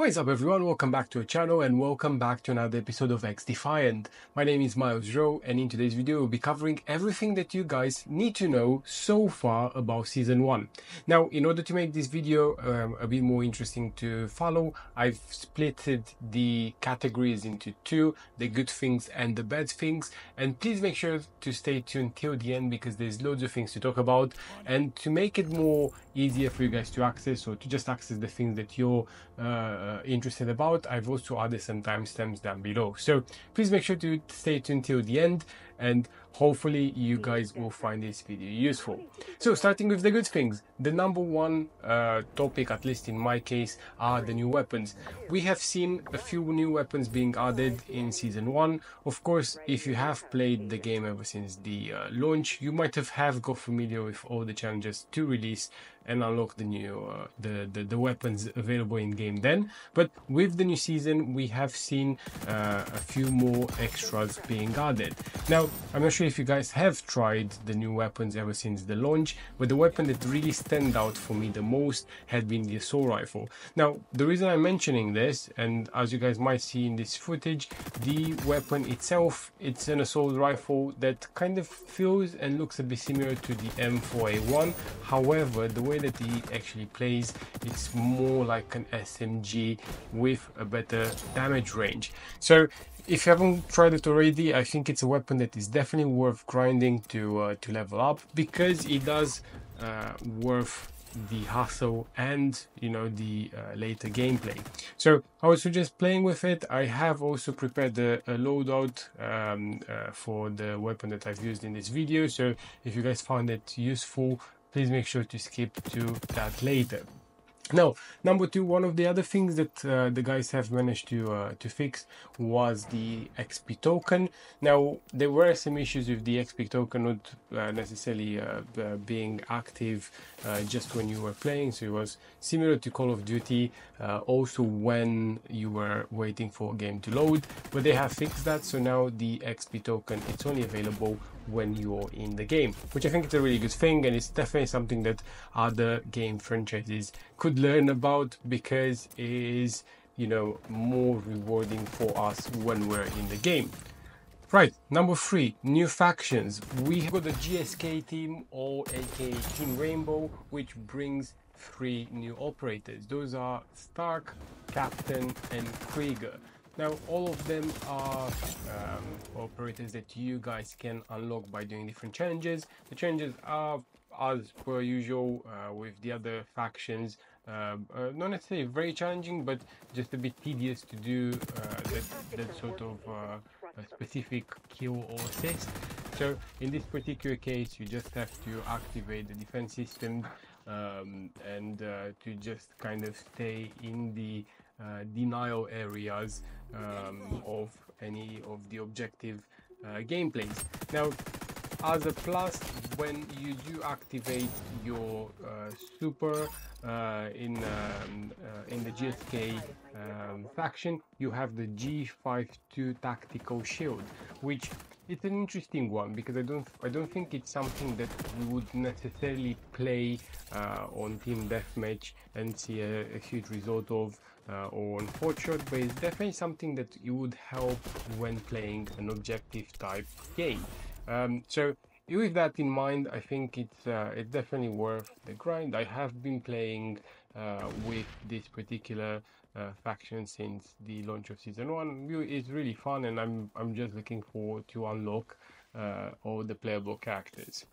What is up everyone, welcome back to our channel and welcome back to another episode of XDefiant. My name is Miles Rowe and in today's video we'll be covering everything that you guys need to know so far about Season 1. Now, in order to make this video a bit more interesting to follow, I've splitted the categories into two, the good things and the bad things, and please make sure to stay tuned till the end because there's loads of things to talk about, and to make it more easier for you guys to access or to just access the things that you're interested about, I've also added some timestamps down below, so please make sure to stay tuned till the end and hopefully you guys will find this video useful. So starting with the good things, the number one topic, at least in my case, are the new weapons. We have seen a few new weapons being added in Season 1. Of course, if you have played the game ever since the launch, you might have got familiar with all the challenges to release and unlock the new the weapons available in game then. But with the new season we have seen a few more extras being added. Now, I'm not sure if you guys have tried the new weapons ever since the launch, but the weapon that really stand out for me the most had been the assault rifle. Now, the reason I'm mentioning this, and as you guys might see in this footage, the weapon itself, it's an assault rifle that kind of feels and looks a bit similar to the M4A1. However, the way that he actually plays, it's more like an SMG with a better damage range. So if you haven't tried it already, I think it's a weapon that is definitely worth grinding to level up, because it does worth the hassle and, you know, the later gameplay. So I would suggest playing with it. I have also prepared a loadout for the weapon that I've used in this video, so if you guys found it useful, please make sure to skip to that later. Now, number two, one of the other things that the guys have managed to fix was the XP token. Now, there were some issues with the XP token not necessarily being active just when you were playing, so it was similar to Call of Duty, also when you were waiting for a game to load, but they have fixed that, so now the XP token, it's only available when you're in the game, which I think is a really good thing, and it's definitely something that other game franchises could learn about, because it is, you know, more rewarding for us when we're in the game. Right, number three, new factions. We have got the GSK team, or aka Team Rainbow, which brings three new operators. Those are Stark, Captain and Krieger. Now, all of them are operators that you guys can unlock by doing different challenges. The challenges are, as per usual with the other factions, not necessarily very challenging, but just a bit tedious to do that sort of a specific kill or assist. So in this particular case, you just have to activate the defense system and to just kind of stay in the denial areas of any of the objective gameplays. Now, as a plus, when you do activate your super in the GSK faction, you have the G52 tactical shield, which it's an interesting one, because I don't think it's something that we would necessarily play on Team Deathmatch and see a huge result of, or on hot shot, but it's definitely something that it would help when playing an objective type game. So with that in mind, I think it's definitely worth the grind. I have been playing with this particular faction since the launch of Season 1. It's really fun, and I'm just looking forward to unlock all the playable characters.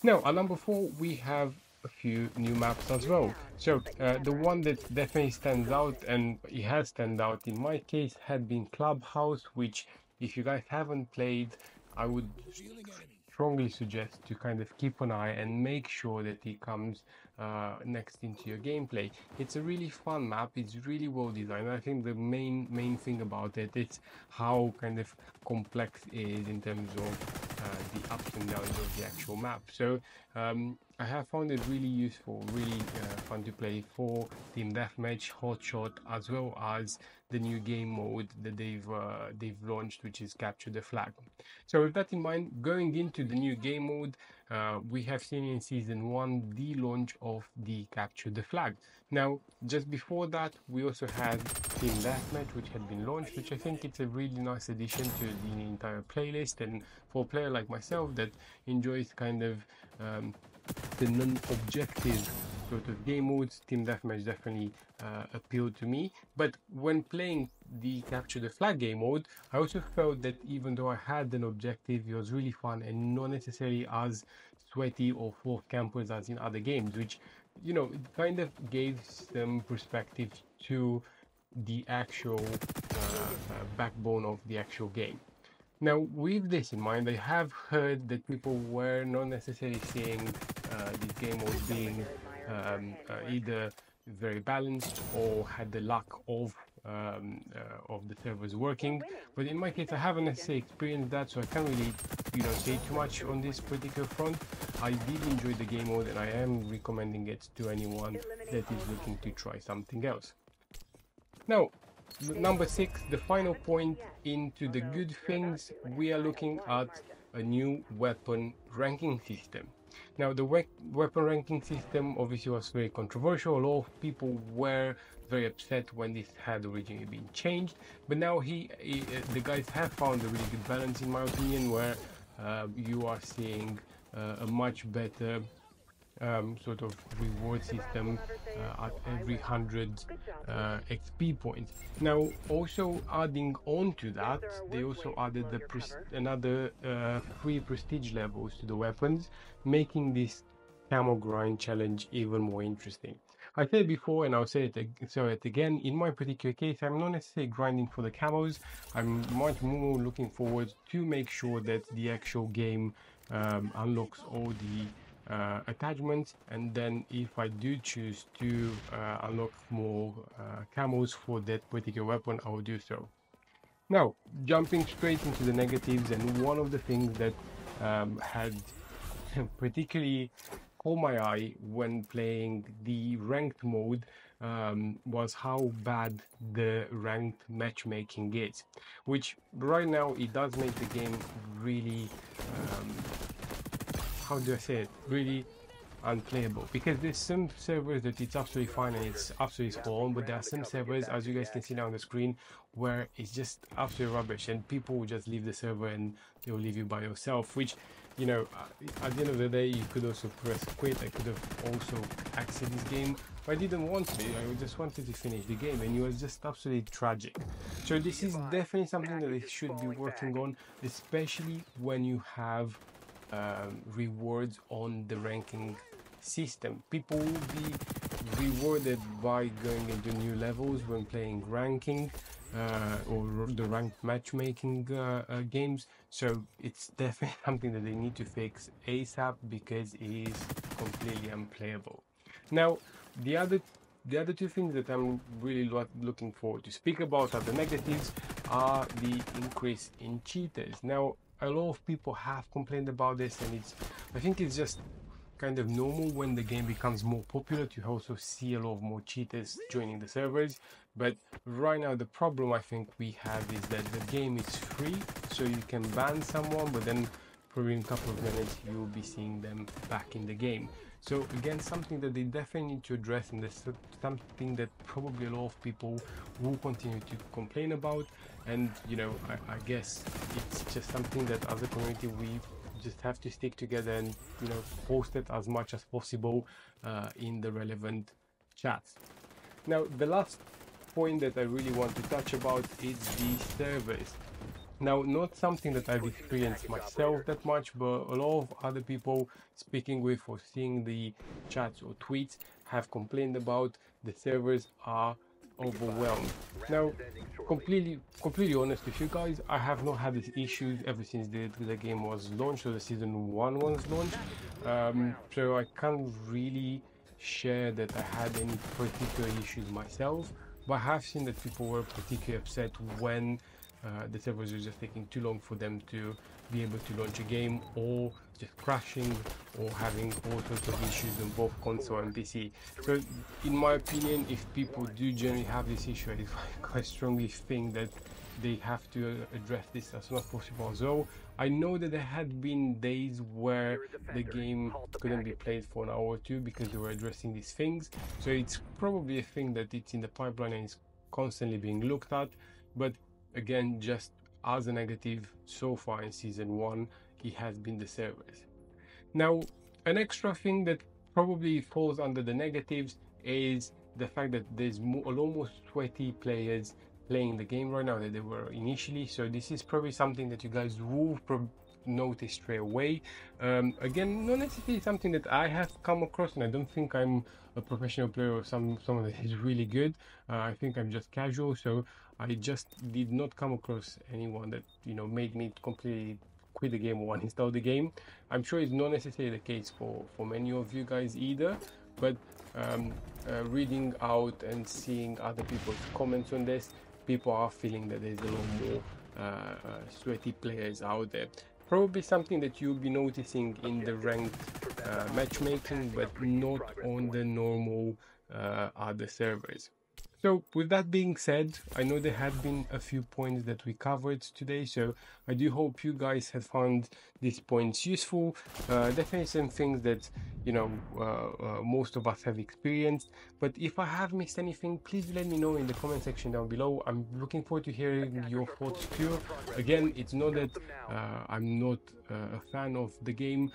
Now, at number four, we have a few new maps as well. So the one that definitely stands out, and it has stand out in my case, had been Clubhouse, which, if you guys haven't played, I would strongly suggest to kind of keep an eye and make sure that it comes next into your gameplay. It's a really fun map. It's really well designed. I think the main thing about it is how kind of complex it is in terms of the ups and downs of the actual map. So I have found it really useful, really fun to play for Team Deathmatch, Hotshot, as well as the new game mode that they've launched, which is Capture the Flag. So with that in mind, going into the new game mode, we have seen in Season 1 the launch of the Capture the Flag. Now, just before that, we also had Team Deathmatch, which had been launched, which I think it's a really nice addition to the entire playlist. And for a player like myself that enjoys kind of the non-objective sort of game modes, Team Deathmatch definitely appealed to me. But when playing the Capture the Flag game mode, I also felt that even though I had an objective, it was really fun and not necessarily as sweaty or full of campers as in other games, which, you know, it kind of gave some perspective to the actual backbone of the actual game. Now, with this in mind, I have heard that people were not necessarily seeing this game as being either very balanced or had the lack of the servers working. But in my case, I haven't necessarily experienced that, so I can't really, say too much on this particular front. I did enjoy the game mode, and I am recommending it to anyone that is looking to try something else. Now, number 6, the final point into the good things, we are looking at a new weapon ranking system. Now, the weapon ranking system obviously was very controversial. A lot of people were very upset when this had originally been changed, but now the guys have found a really good balance, in my opinion, where you are seeing a much better sort of reward system at every 100 XP points. Now, also adding on to that, they also added another 3 prestige levels to the weapons, making this camo grind challenge even more interesting. I said before, and I'll say it again, in my particular case, I'm not necessarily grinding for the camos. I'm much more looking forward to make sure that the actual game unlocks all the attachments, and then if I do choose to unlock more camos for that particular weapon, I will do so. Now, jumping straight into the negatives, and one of the things that had particularly caught my eye when playing the ranked mode was how bad the ranked matchmaking is, which right now it does make the game really how do I say it, really unplayable, because there's some servers that it's absolutely fine and it's absolutely spawn, but there are some servers, as you guys can see now on the screen, where it's just absolute rubbish and people will just leave the server and they'll leave you by yourself, which, you know, at the end of the day, you could also press quit. I could have also exited this game, but I didn't want to. I just wanted to finish the game, and it was just absolutely tragic. So this is definitely something that they should be working on, especially when you have rewards on the ranking system. People will be rewarded by going into new levels when playing ranking or the ranked matchmaking games. So it's definitely something that they need to fix ASAP, because it is completely unplayable. Now, the other two things that I'm really looking forward to speak about are the negatives, are the increase in cheaters. Now, a lot of people have complained about this, and I think it's just kind of normal when the game becomes more popular to also see a lot of more cheaters joining the servers. But right now the problem I think we have is that the game is free, so you can ban someone, but then probably in a couple of minutes you will be seeing them back in the game. So again, something that they definitely need to address, and that's something that probably a lot of people will continue to complain about. And you know, I guess it's just something that as a community we just have to stick together and, you know, post it as much as possible in the relevant chats. Now, the last point that I really want to touch about is the servers. Now, not something that I've experienced myself that much, but a lot of other people speaking with or seeing the chats or tweets have complained about the servers are overwhelmed. Now, completely honest with you guys, I have not had these issues ever since the game was launched, or the season 1 was launched. So I can't really share that I had any particular issues myself, but I have seen that people were particularly upset when the servers are just taking too long for them to be able to launch a game, or just crashing, or having all sorts of issues on both console and PC. So in my opinion, if people do generally have this issue, I quite strongly think that they have to address this as soon as possible as well. I know that there had been days where the game couldn't be played for an hour or two because they were addressing these things, so it's probably a thing that it's in the pipeline and is constantly being looked at. But again, just as a negative so far in season 1, it has been the servers. Now, an extra thing that probably falls under the negatives is the fact that there's almost 20 players playing the game right now that they were initially. So this is probably something that you guys will notice straight away. Again, not necessarily something that I have come across, and I don't think I'm a professional player or someone that is really good. I think I'm just casual, so I just did not come across anyone that, you know, made me completely quit the game or uninstall the game. I'm sure it's not necessarily the case for many of you guys either, but reading out and seeing other people's comments on this, people are feeling that there's a lot more sweaty players out there. Probably something that you'll be noticing in the ranked matchmaking, but not on the normal other servers. So with that being said, I know there had been a few points that we covered today, so I do hope you guys have found these points useful. Definitely some things that, you know, most of us have experienced, but if I have missed anything, please let me know in the comment section down below. I'm looking forward to hearing your thoughts too. Again, it's not that I'm not a fan of the game,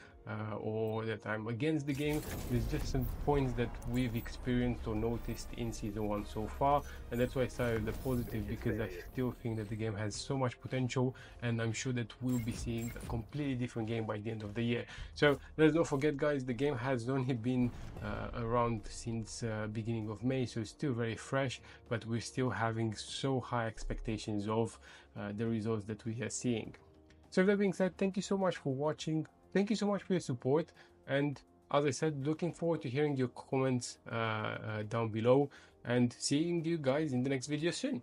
or that I'm against the game. There's just some points that we've experienced or noticed in season 1 so far, and that's why I started the positive, because I still think that the game has so much potential, and I'm sure that we'll be seeing a completely different game by the end of the year. So let's not forget, guys, the game has only been around since beginning of May, so it's still very fresh, but we're still having so high expectations of the results that we are seeing. So with that being said, thank you so much for watching. Thank you so much for your support, and as I said, looking forward to hearing your comments down below, and seeing you guys in the next video soon.